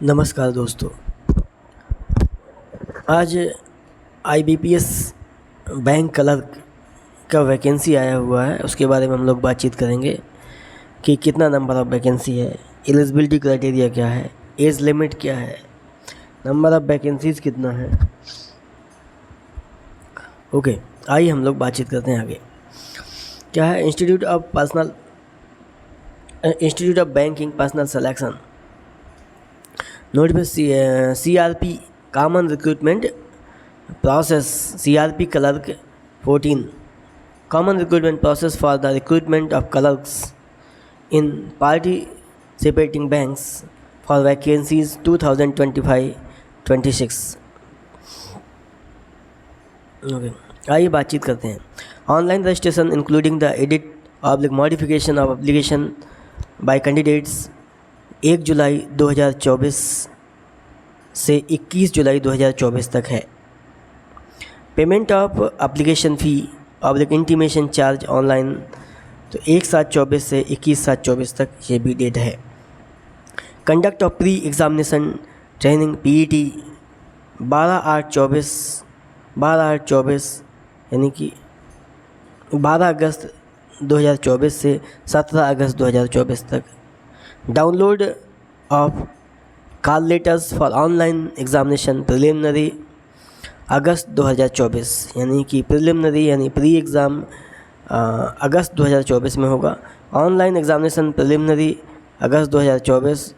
नमस्कार दोस्तों। आज आईबीपीएस बैंक क्लर्क का वैकेंसी आया हुआ है, उसके बारे में हम लोग बातचीत करेंगे कि कितना नंबर ऑफ़ वैकेंसी है, एलिजिबिलिटी क्राइटेरिया क्या है, एज लिमिट क्या है, नंबर ऑफ़ वैकेंसीज़ कितना है। ओके, आइए हम लोग बातचीत करते हैं आगे। क्या है institute of banking personal selection notification CRP common recruitment process CRP clerk 14 common recruitment process for the recruitment of clerks in participating banks for vacancies 2025-26। Okay, आइए बातचीत करते हैं। Online registration including the edit oblique modification of application by candidates 1 जुलाई 2024 से 21 जुलाई 2024 तक है। Payment of application fee oblique intimation charge online तो 1/7/24 से 21/7/24 तक ये भी डेट है। Conduct of pre examination training PET 12/8/24 यानी कि 12 अगस्त 2024 से 17 अगस्त 2024 तक। Download of call letters for online examination preliminary August 2024 यानी कि प्रिलिमिनरी यानी प्री एग्ज़ाम अगस्त 2024 में होगा। Online examination preliminary August 2024।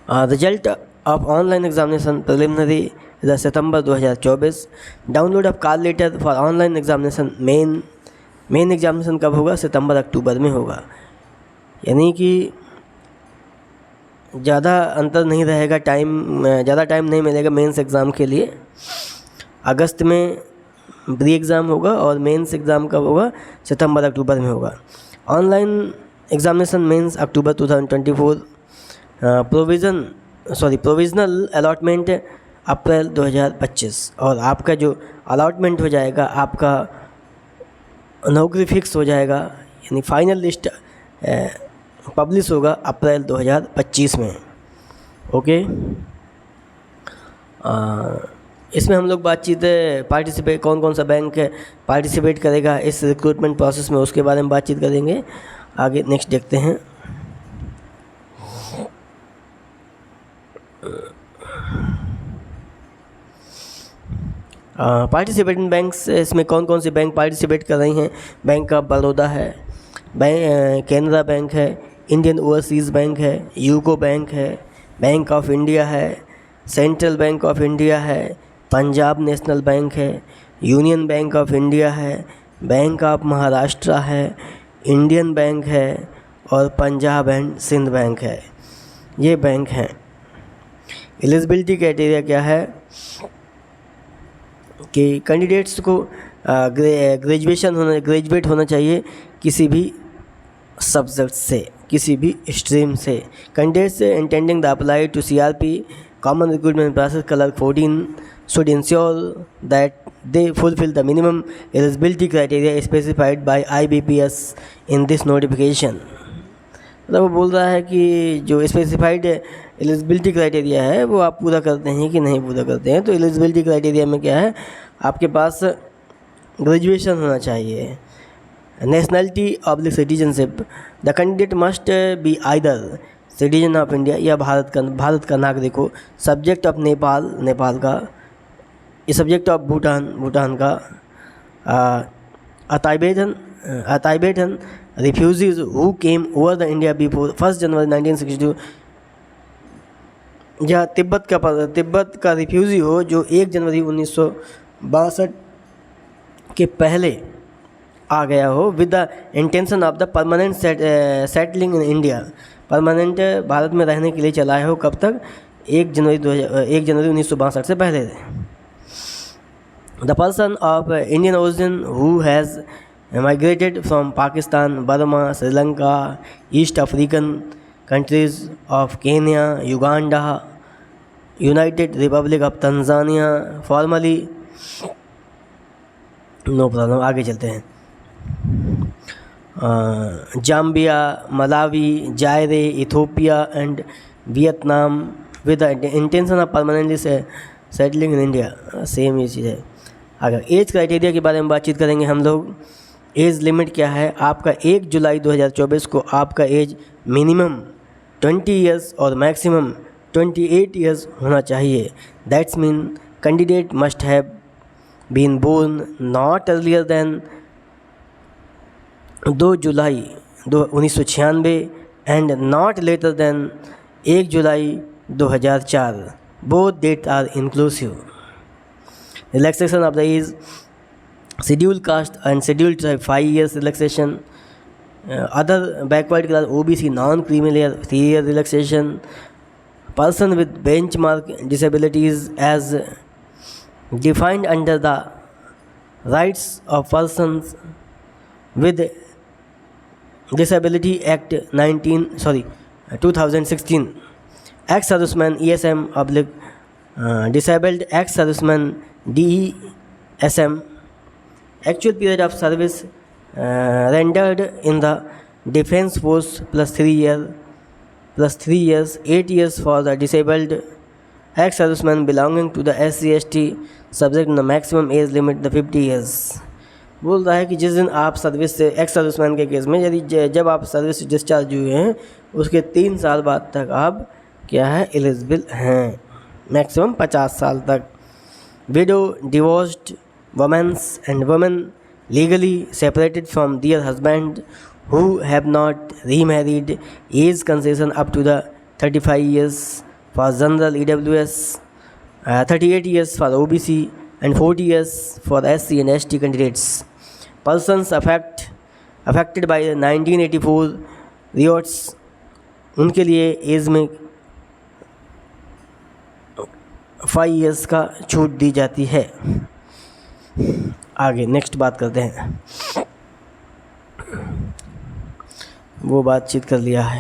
Result of online examination preliminary September 2024। Download of call letter for online examination main examination कब होगा? सितंबर अक्टूबर में होगा, यानी कि ज़्यादा अंतर नहीं रहेगा, ज़्यादा टाइम नहीं मिलेगा मेंस एग्ज़ाम के लिए। अगस्त में प्री एग्ज़ाम होगा और मेंस एग्ज़ाम कब होगा? सितंबर अक्टूबर में होगा। ऑनलाइन एग्ज़ामिनेशन मेंस अक्टूबर 2024। प्रोविज़नल अलॉटमेंट अप्रैल 2025 और आपका जो अलॉटमेंट हो जाएगा, आपका नौकरी फिक्स हो जाएगा, यानी फाइनल लिस्ट पब्लिश होगा अप्रैल 2025 में। ओके, इसमें हम लोग बातचीत कौन कौन सा बैंक पार्टिसिपेट करेगा इस रिक्रूटमेंट प्रोसेस में, उसके बारे में बातचीत करेंगे। आगे नेक्स्ट देखते हैं। पार्टिसिपेटिंग बैंक्स, इसमें कौन कौन से बैंक पार्टिसिपेट कर रही हैं? बैंक ऑफ बड़ौदा है, कैनरा बैंक है, इंडियन ओवरसीज़ बैंक है, यूको बैंक है, बैंक ऑफ इंडिया है, सेंट्रल बैंक ऑफ इंडिया है, पंजाब नेशनल बैंक है, यूनियन बैंक ऑफ इंडिया है, बैंक ऑफ महाराष्ट्र है, इंडियन बैंक है और पंजाब एंड सिंध बैंक है। ये बैंक हैं। एलिजिबिलिटी क्राइटेरिया क्या है कि कैंडिडेट्स को ग्रेजुएट होना चाहिए किसी भी सब्जेक्ट से, किसी भी स्ट्रीम से। Candidates intending the apply to CRP common recruitment process clerk 14 should ensure that they fulfill the minimum eligibility criteria specified by IBPS in this notification। मतलब वो बोल रहा है कि जो स्पेसिफाइड एलिजिबिलिटी क्राइटेरिया है वो आप पूरा करते हैं कि नहीं पूरा करते हैं। तो एलिजिबिलिटी क्राइटेरिया में क्या है? आपके पास ग्रेजुएशन होना चाहिए। Nationality oblique citizenship, the candidate must be either citizen of India या भारत का नागरिक हो। सब्जेक्ट ऑफ नेपाल का, ये सब्जेक्ट ऑफ भूटान का। A Tibetan refugees who came over the India before 1 January 1962, या तिब्बत का रिफ्यूजी हो जो 1 जनवरी 1962 के पहले आ गया हो, with the intention of the permanent settling in India, permanent Bharat में रहने के लिए चला है हो। कब तक? 1 जनवरी 1962 से पहले। The person of Indian origin who has migrated from Pakistan, Burma, Sri Lanka, East African countries of Kenya, Uganda, United Republic of Tanzania formerly. No problem, आगे चलते हैं। Zambia, Malawi, Zaire, Ethiopia and Vietnam with the intention of permanently settling in India, same ये चीज़ है। अगर age criteria के बारे में बातचीत करेंगे हम लोग, एज लिमिट क्या है आपका, 1 जुलाई 2024 को आपका एज मिनिमम 20 ईयर्स और मैक्सिमम 28 ईयर्स होना चाहिए। That's mean candidate must have been born not earlier than 2 July 1996 and not later than 1 July 2004। Both date are inclusive. Relaxation of the age, scheduled caste and scheduled tribe 5 years relaxation, other backward class OBC non creamy layer 3 year relaxation, person with benchmark disabilities as defined under the Rights of Persons with Disability Act 2016, ex-serviceman ESM / disabled ex-serviceman DESM, actual period of service rendered in the defense force plus 3 years, 8 years for the disabled ex-serviceman belonging to the SC/ST subject to the maximum age limit the 50 years। बोल रहा है कि जिस दिन आप service से ex serviceman के case में यदि जब आप सर्विस से डिस्चार्ज हुए हैं उसके 3 साल बाद तक आप क्या है एलिजिबल हैं, मैक्सिमम 50 साल तक। Widow, divorced womens and women legally separated from their husband who have not remarried, age concession up to the 35 years for general EWS, 38 years for OBC and 40 years for SC and ST candidates। Persons affected by the 1984 riots, उनके लिए as में 5 years का छूट दी जाती है। आगे next बात करते हैं, वो बातचीत कर लिया है।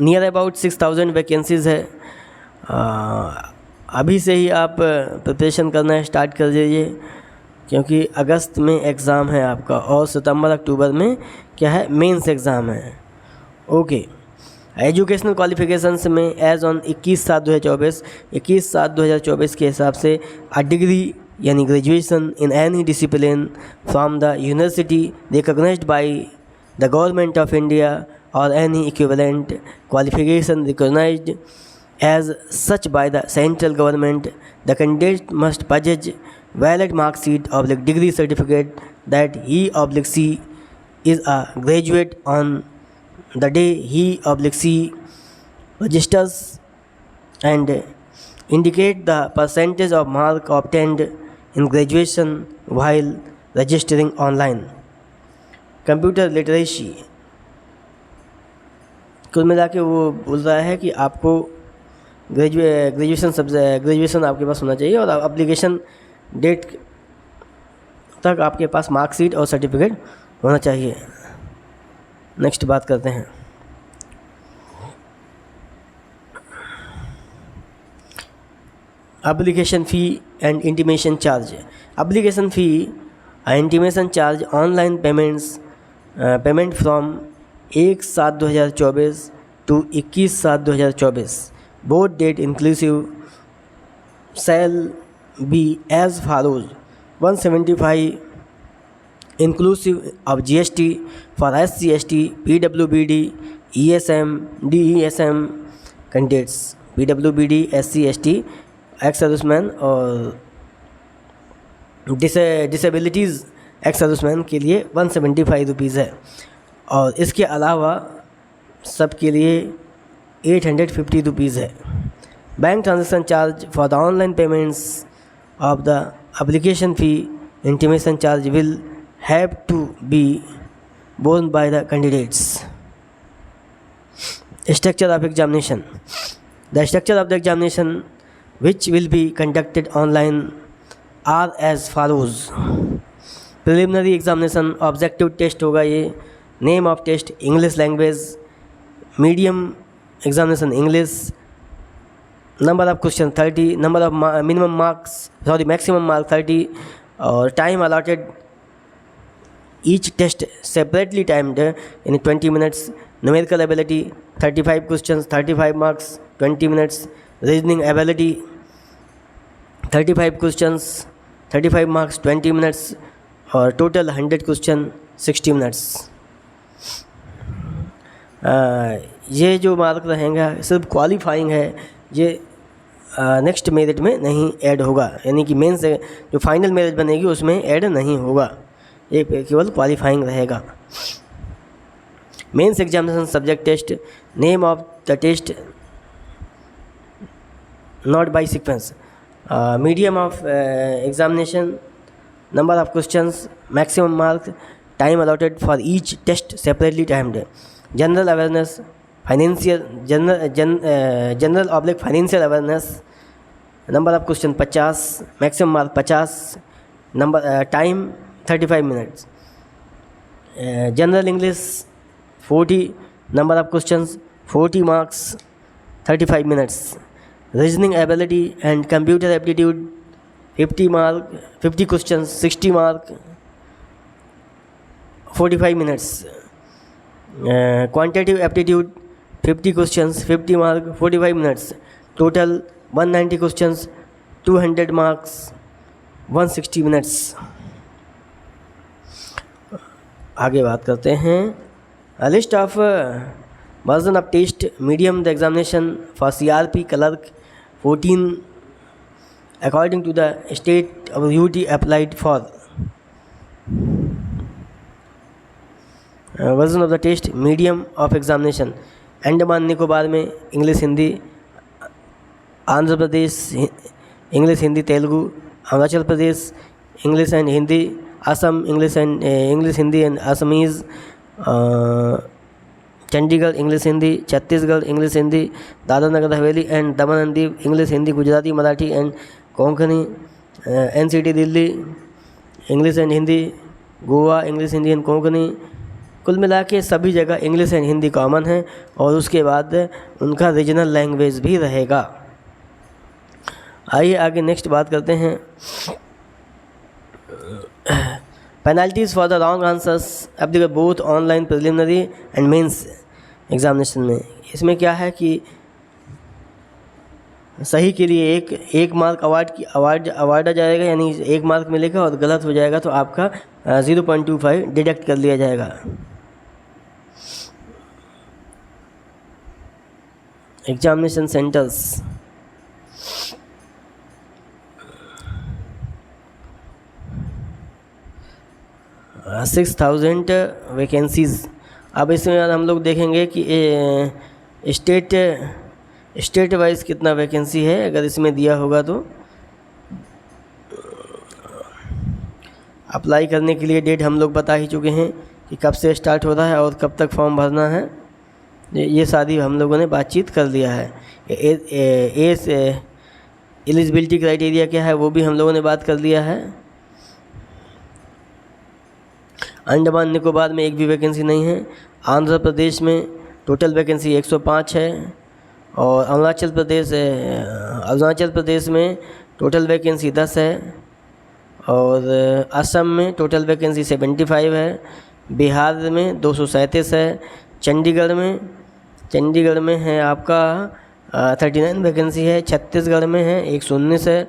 नियर अबाउट 6000 वैकेंसीज़ है। अभी से ही आप प्रिपरेशन करना स्टार्ट कर दीजिए, क्योंकि अगस्त में एग्ज़ाम है आपका और सितंबर अक्टूबर में क्या है मेंस एग्ज़ाम है। ओके, एजुकेशनल क्वालिफिकेशंस में एज ऑन 21/7/2024 के हिसाब से डिग्री यानी graduation in any discipline from the university recognised by the government of India और any equivalent qualification recognised as such by the central government. The candidate must possess valid mark sheet / degree certificate that he/she is a graduate on the day he/she registers and indicate the percentage of mark obtained in graduation while registering online। Computer literacy, कुल मिला के वो बोल रहा है कि आपको graduation आपके पास होना चाहिए और एप्लीकेशन डेट तक आपके पास मार्कशीट और सर्टिफिकेट होना चाहिए। नेक्स्ट बात करते हैं, application fee and intimation charge. Application fee intimation charge online payment from 1/7/2024 to 21/7/2024। Both date inclusive shall be as follows: 175 inclusive of GST for SC/ST, PWBD, ESM, DESM candidates। PWBD, SC/ST ex-serviceman और disabilities ex-serviceman के लिए 175 rupees है, और इसके अलावा सब के लिए 850 रुपीज़ है। Bank transaction charge for the online payments of the application fee intimation charge will have to be borne by the candidates। Structure of examination. The structure of the examination which will be conducted online are as follows: preliminary examination objective test होगा ये, name of test English language, medium examination English, number of question 30, number of maximum mark 30, और time allotted each test separately timed in 20 minutes. Numerical ability 35 questions, 35 marks, 20 minutes. Reasoning ability 35 questions, 35 marks, 20 minutes, और total 100 question 60 minutes. ये जो mark रहेगा सिर्फ qualifying है, ये next merit में नहीं ऐड होगा, यानी कि मेन से जो फाइनल मेरिट बनेगी उसमें ऐड नहीं होगा, ये केवल क्वालिफाइंग रहेगा. Mains examination subject test, name of the test not by sequence, medium of examination, number of questions, maximum marks, time allotted for each test separately timed, general awareness, financial general oblique financial awareness, number of question 50, maximum mark 50, number time 35 minutes, general English 40, number of questions 40 marks 35 minutes, reasoning ability and computer aptitude 50 mark, 50 questions 60 mark 45 minutes, quantitative aptitude 50 questions 50 mark 45 minutes, total 190 questions 200 marks 160 minutes. आगे बात करते हैं list of version of test medium the examination for CRP clerk 14 according to the state of duty applied for. Version of the test medium of examination, Andaman Nicobar में English Hindi, Andhra Pradesh English Hindi Telugu, Arunachal Pradesh English and Hindi, Assam English Hindi and Assamese, Chandigarh English Hindi, Chhattisgarh English Hindi, Dadra Nagar Haveli and Daman and Diu English Hindi Gujarati Marathi and Konkani, NCT Delhi English and Hindi, Goa English Hindi and Konkani. कुल मिला के सभी जगह English and Hindi common है और उसके बाद उनका रीजनल लैंग्वेज भी रहेगा. आइए आगे नेक्स्ट बात करते हैं. Penalties for the wrong answers applicable both online preliminary and mains examination में. इसमें क्या है कि सही के लिए एक मार्क अवार्डा जाएगा, यानी 1 मार्क मिलेगा, और गलत हो जाएगा तो आपका 0.25 डिडक्ट कर लिया जाएगा. Examination centres 6000 vacancies. अब इसमें हम लोग देखेंगे कि स्टेट वाइज कितना वैकेंसी है. अगर इसमें दिया होगा तो अप्लाई करने के लिए डेट हम लोग बता ही चुके हैं कि कब से स्टार्ट हो रहा है और कब तक फॉर्म भरना है. ये सारी हम लोगों ने बातचीत कर लिया है. एज एलिजिबिलिटी क्राइटेरिया क्या है वो भी हम लोगों ने बात कर लिया है. अंडमान निकोबार में एक भी वैकेंसी नहीं है. आंध्र प्रदेश में टोटल वैकेंसी 105 है और अरुणाचल प्रदेश में टोटल वैकेंसी 10 है और असम में टोटल वैकेंसी 75 है. बिहार में 237 है. चंडीगढ़ में है आपका 39 वैकेंसी है. छत्तीसगढ़ में है 119 है.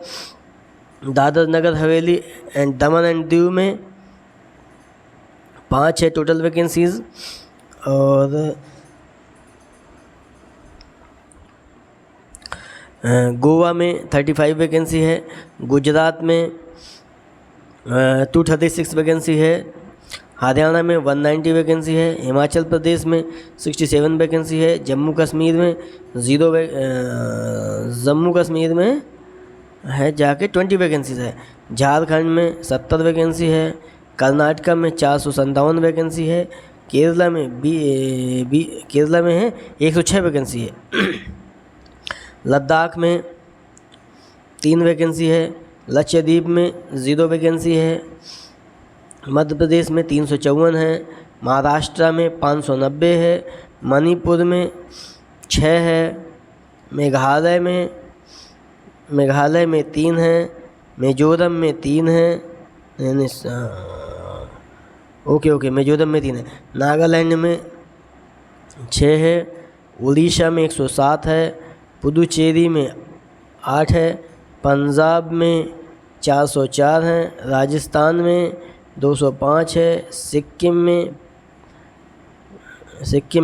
Dadar Nagar Haveli and Daman and Diu में 5 है टोटल वैकेंसीज़ और गोवा में 35 वैकेंसी है. गुजरात में 236 वैकेंसी है. हरियाणा में 190 वैकेंसी है. हिमाचल प्रदेश में 67 वैकेंसी है. जम्मू कश्मीर में है जाके 20 वैकेंसीज है. झारखंड में 70 वैकेंसी है. कर्नाटक में 457 वैकेंसी है. केरला में है 106 वैकेंसी है. लद्दाख में 3 वैकेंसी है. लक्षद्वीप में 0 वैकेंसी है. मध्य प्रदेश में 354 है. महाराष्ट्र में 590 है. मणिपुर में 6 है. मेघालय में 3 है. मिजोरम में 3 है. ओके, मिजोरम में 3 है, नागालैंड में 6 है, उड़ीसा में 107 है, पुदुचेरी में 8 है, पंजाब में 404 हैं, राजस्थान में 205 है, सिक्किम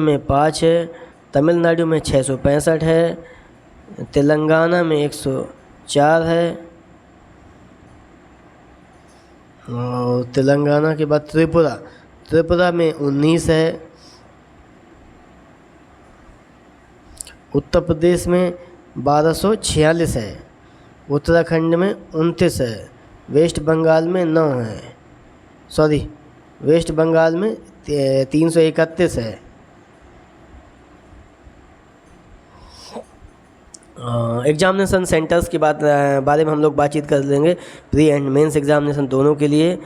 में 5 है, तमिलनाडु में 665 है, तेलंगाना में 104 है, और तेलंगाना के बाद त्रिपुरा में 19 है, उत्तर प्रदेश में 1246 है, उत्तराखंड में 29 है, वेस्ट बंगाल में 9 है, वेस्ट बंगाल में 331 है। एग्जामिनेशन सेंटर्स की बारे में हम लोग बातचीत कर लेंगे। प्री एंड मेंस एग्जामिनेशन दोनों के लिए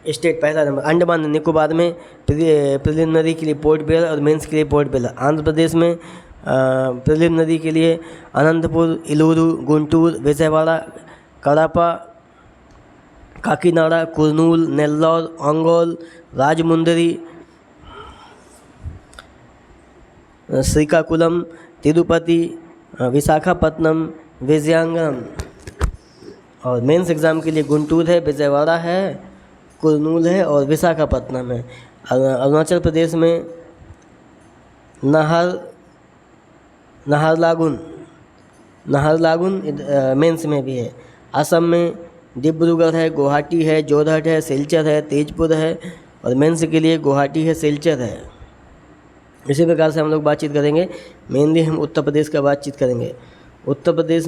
स्टेट पहला नंबर अंडमान एंड निकोबार में प्रिलिमिनरी के लिए पोर्ट ब्लेयर और मेंस के लिए पोर्ट ब्लेयर। आंध्र प्रदेश में प्रिलिमिनरी के लिए अनंतपुर, इलूरू, गुंटूर, विजयवाड़ा, कड़ापा, काकीनाडा, कुर्नूल, नेल्लौर, ओंगोल, राजमुंदरी, श्रीकाकुलम, तिरुपति, विशाखापत्तनम, विजयनगरम। और मेंस एग्ज़ाम के लिए गुंटूर है, विजयवाड़ा है, कुर्नूल है और विशाखापत्तनम है। अरुणाचल प्रदेश में नाहरलागुन मेंस में भी है। असम में डिब्रूगढ़ है, गुवाहाटी है, जोरहट है, सिलचर है, तेजपुर है और मेंस के लिए गुवाहाटी है, सिलचर है। इसी प्रकार से हम लोग बातचीत करेंगे। मेनली हम उत्तर प्रदेश का बातचीत करेंगे। उत्तर प्रदेश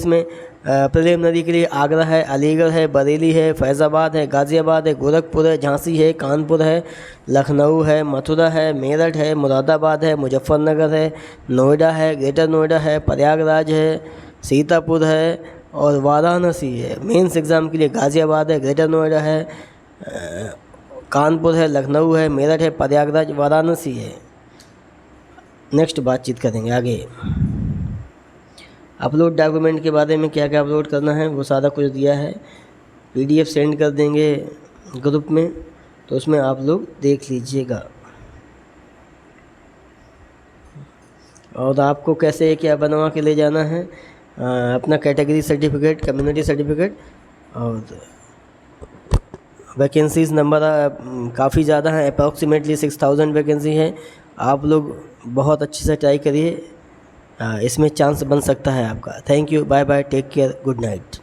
में प्रिलिमिनरी के लिए आगरा है, अलीगढ़ है, बरेली है, फैज़ाबाद है, गाज़ियाबाद है, गोरखपुर है, झांसी है, कानपुर है, लखनऊ है, मथुरा है, मेरठ है, मुरादाबाद है, मुजफ्फरनगर है, नोएडा है, ग्रेटर नोएडा है, प्रयागराज है, सीतापुर है और वाराणसी है। मेंस एग्ज़ाम के लिए गाज़ियाबाद है, ग्रेटर नोएडा है, कानपुर है, लखनऊ है, मेरठ है, प्रयागराज, वाराणसी है। नेक्स्ट बातचीत करेंगे आगे। अपलोड डॉक्यूमेंट के बारे में क्या क्या अपलोड करना है वो सारा कुछ दिया है। PDF सेंड कर देंगे ग्रुप में, तो उसमें आप लोग देख लीजिएगा। और आपको कैसे क्या बनवा के ले जाना है, अपना कैटेगरी सर्टिफिकेट, कम्युनिटी सर्टिफिकेट और वैकेंसीज़ नंबर काफ़ी ज़्यादा है, अप्रॉक्सीमेटली 6000 वैकेंसी है। आप लोग बहुत अच्छे से ट्राई करिए, इसमें चांस बन सकता है आपका। Thank you, bye bye, take care, good night.